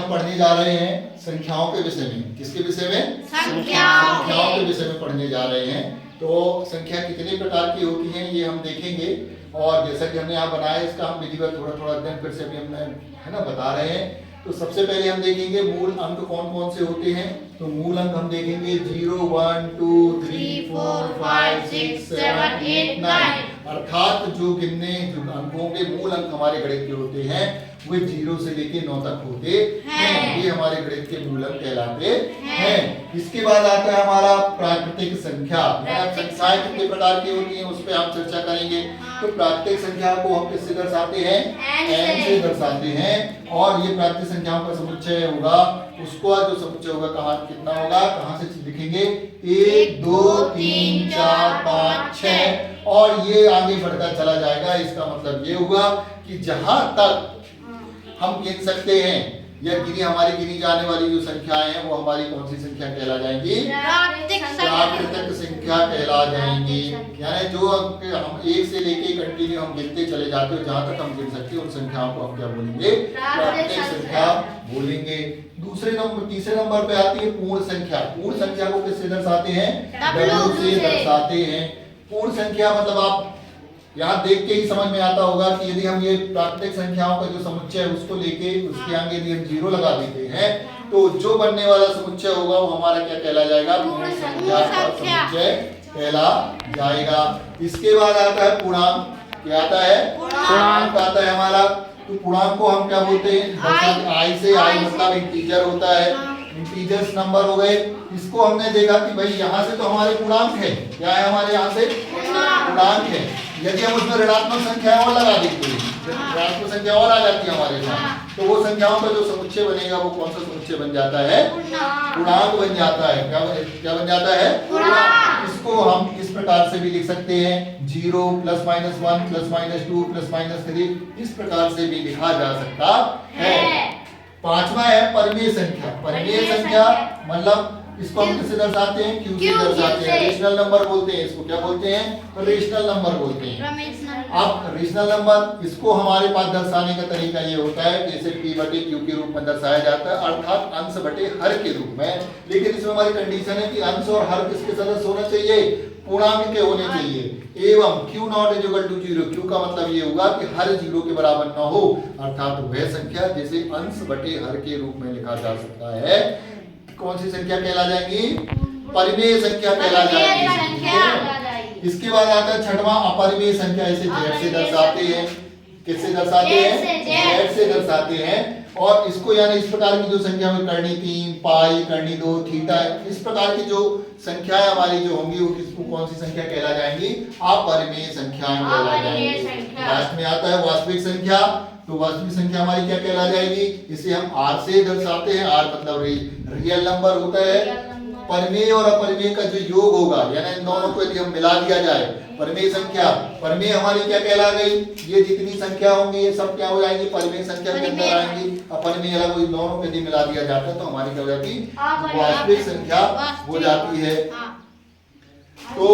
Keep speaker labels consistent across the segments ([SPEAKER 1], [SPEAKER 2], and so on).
[SPEAKER 1] हम पढ़ने जा रहे हैं संख्याओं के विषय में। किसके विषय में?
[SPEAKER 2] संख्याओं
[SPEAKER 1] के विषय में पढ़ने जा रहे हैं। तो संख्या कितने प्रकार की होती हैं ये हम देखेंगे, और जैसा कि हमने यहाँ बनाया इसका हम विधिवत थोड़ा थोड़ा अध्ययन फिर से भी हमने है ना बता रहे हैं। तो सबसे पहले हम देखेंगे मूल अंक कौन कौन से होते हैं। तो मूल अंक हम देखेंगे 0, 1, 2, 3, 4, 5, 6, 7, 8, 9। अर्थात जो अंकों के मूल अंक हमारे गणित के होते हैं वे 0 से लेके 9 तक होते हैं। ये हमारे गणित के मूल अंक कहलाते हैं। इसके बाद आता है हमारा प्राकृतिक संख्या। संख्याएं कितने प्रकार की होती हैं उस पर हम चर्चा करेंगे। तो प्राकृतिक संख्या को हम किससे दर्शाते हैं? n से दर्शाते हैं। और ये प्राकृतिक संख्याओं का समुच्चय होगा, उसको जो समुच्चय होगा कहाँ कितना होगा, कहाँ से लिखेंगे? 1, 2, 3, 4, 5, 6 और ये आगे बढ़ता चला जाएगा। इसका मतलब ये हुआ कि जहां तक हम गिन सकते हैं या हमारी गिनी जाने वाली जो संख्याएं हैं वो हमारी कौन सी संख्या कहला जाएंगी? प्राकृतिक संख्या कहला जाएंगी। यानी जो अंक हम 1 से लेके कंटिन्यू हम गिनते चले जाते हैं, जहां तक हम गिन सकते हैं उन संख्याओं को हम क्या बोलेंगे? प्राकृतिक संख्या बोलेंगे। तीसरे नंबर पे आती है पूर्ण संख्या। पूर्ण संख्या को किससे दर्शाते हैं? W से दर्शाते हैं। पूर्ण संख्या मतलब आप यहाँ देख के ही समझ में आता होगा कि यदि हम ये प्राकृतिक संख्याओं का जो समुच्चय है उसको लेके उसके आगे यदि हम 0 लगा देते हैं तो जो बनने वाला समुच्चय होगा वो हमारा क्या कहला जाएगा? पूर्ण संख्या का समुच्चय कहला जाएगा। इसके बाद आता है पूर्णांक। क्या आता है? पूर्णांक आता है हमारा। तो पूर्णांक को हम क्या बोलते हैं? आई से आई मतलब इंटीजर होता है। इंटीजर्स नंबर हो गए। इसको हमने देखा कि भाई यहाँ से तो हमारे पूर्णांक है। क्या है हमारे यहाँ से? पूर्णांक है। यदि हम उसमें ऋणात्मक संख्याएं और लगा देते हैं, ऋणात्मक संख्या और आ जाती है हमारे साथ, तो वो संख्याओं का जो समुच्चय बनेगा वो कौन सा समुच्चय बन जाता है? पूर्णांक बन जाता है। क्या बन जाता है? पूर्णांक। इसको हम इस प्रकार से भी लिख सकते हैं 0 +- 1 +- 2 +- 3 इस प्रकार से भी लिखा जा सकता है। पांचवा है परिमेय संख्या। परिमेय संख्या मतलब इसको हम किससे दर्शाते हैं? Q से दर्शाते हैं। रेशनल नंबर बोलते हैं इसको। क्या बोलते हैं? रेशनल नंबर बोलते हैं। अब रेशनल नंबर इसको हमारे पास दर्शाने का तरीका ये होता है जैसे P/Q के रूप में दर्शाया जाता है, अर्थात अंश बटे हर के रूप में। लेकिन इसमें हमारी कंडीशन है कि अंश और हर किसके सदस्य होना चाहिए? पूर्णांक के होने चाहिए। एवं Q ≠ 0। Q का मतलब ये होगा कि हर 0 के बराबर न हो, अर्थात वह संख्या जिसे अंश बटे हर के रूप में लिखा जा सकता है। कौन सी संख्या कहला जाएगी? परिमेय संख्या कहला जाएगी। इसके बाद आता है छठवां अपरिमेय संख्या। इसे Z से दर्शाते हैं। किससे दर्शाते हैं? Z से दर्शाते हैं। और इसको यानी इस प्रकार की जो संख्या में करनी 3, पाई, करनी 2, थीटा इस प्रकार की जो संख्याएं हमारी जो होंगी वो किसको कौन सी संख्या कहला जाएंगी? अपरिमेय संख्याएं कहला जाएंगी। लास्ट में आता है वास्तविक संख्या। तो वास्तविक संख्या हमारी क्या कहला जाएगी? इसे हम R से दर्शाते हैं। R मतलब रियल नंबर होता है। परिमेय और अपरिमेय का जो योग होगा यानी इन दोनों को यदि हम मिला दिया जाए परिमेय संख्या, परिमेय हमारी क्या कहला गई? ये जितनी संख्या होंगी ये सब क्या हो जाएंगी? परिमेय संख्या के अंदर आएंगी। अपरिमेय अलग इन दोनों को यदि मिला दिया जाता है तो हमारी क्या हो जाती? वास्तविक संख्या हो जाती है। तो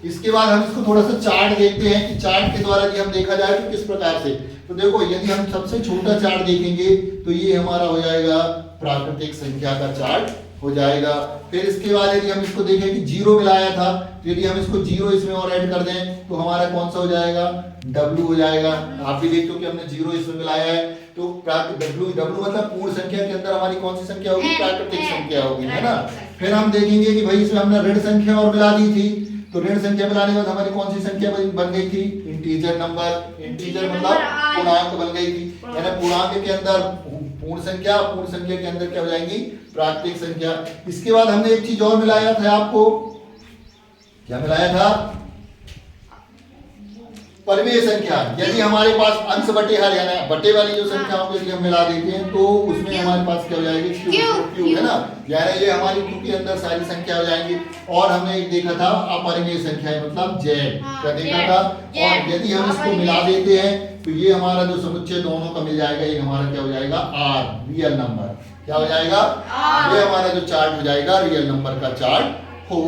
[SPEAKER 1] इसके बाद हम इसको थोड़ा सा चार्ट देखते हैं कि चार्ट के द्वारा यदि हम देखा जाए तो किस प्रकार से। तो देखो यदि हम सबसे छोटा चार्ट देखेंगे तो ये हमारा हो जाएगा प्राकृतिक संख्या का चार्ट हो जाएगा। फिर इसके बाद यदि हम इसको देखें कि 0 मिलाया था तो यदि हम इसको 0 इसमें और ऐड कर दें तो हमारा कौन सा हो जाएगा? W हो जाएगा। आप भी देखते हो कि हमने 0 इसमें मिलाया है तो W मतलब पूर्ण संख्या के अंदर हमारी कौन सी संख्या होगी? प्राकृतिक संख्या होगी, है ना। फिर हम देखेंगे कि भाई इसमें हमने ऋण संख्या और मिला दी थी तो ऋण संख्या मिलाने के बाद हमारी कौन सी संख्या बन गई थी? Integer number. इंटीजर मतलब पूर्णांक बन गई थी। यानी पूर्णांक के अंदर पूर्ण संख्या, पूर्ण संख्या के अंदर क्या हो जाएंगी? प्राकृतिक संख्या। इसके बाद हमने एक चीज और मिलाया था आपको। क्या मिलाया था? परिमेय संख्या। यदि हमारे पास अंश बटे हर यानी बटे वाली जो संख्याओं को यदि हम मिला देते हैं तो उसमें हमारे पास क्या हो जाएगी? Q है ना। यानी ये हमारी Q के अंदर सारी संख्या हो जाएंगी। और हमने एक देखा था अपरिमेय संख्या मतलब Z। क्या देखा था? और यदि हम इसको मिला देते हैं तो ये हमारा जो समुच्चय दोनों का मिल जाएगा, ये हमारा क्या हो जाएगा? R real number. क्या हो जाएगा? ये हमारा जो चार्ट हो जाएगा रियल नंबर का चार्ट हो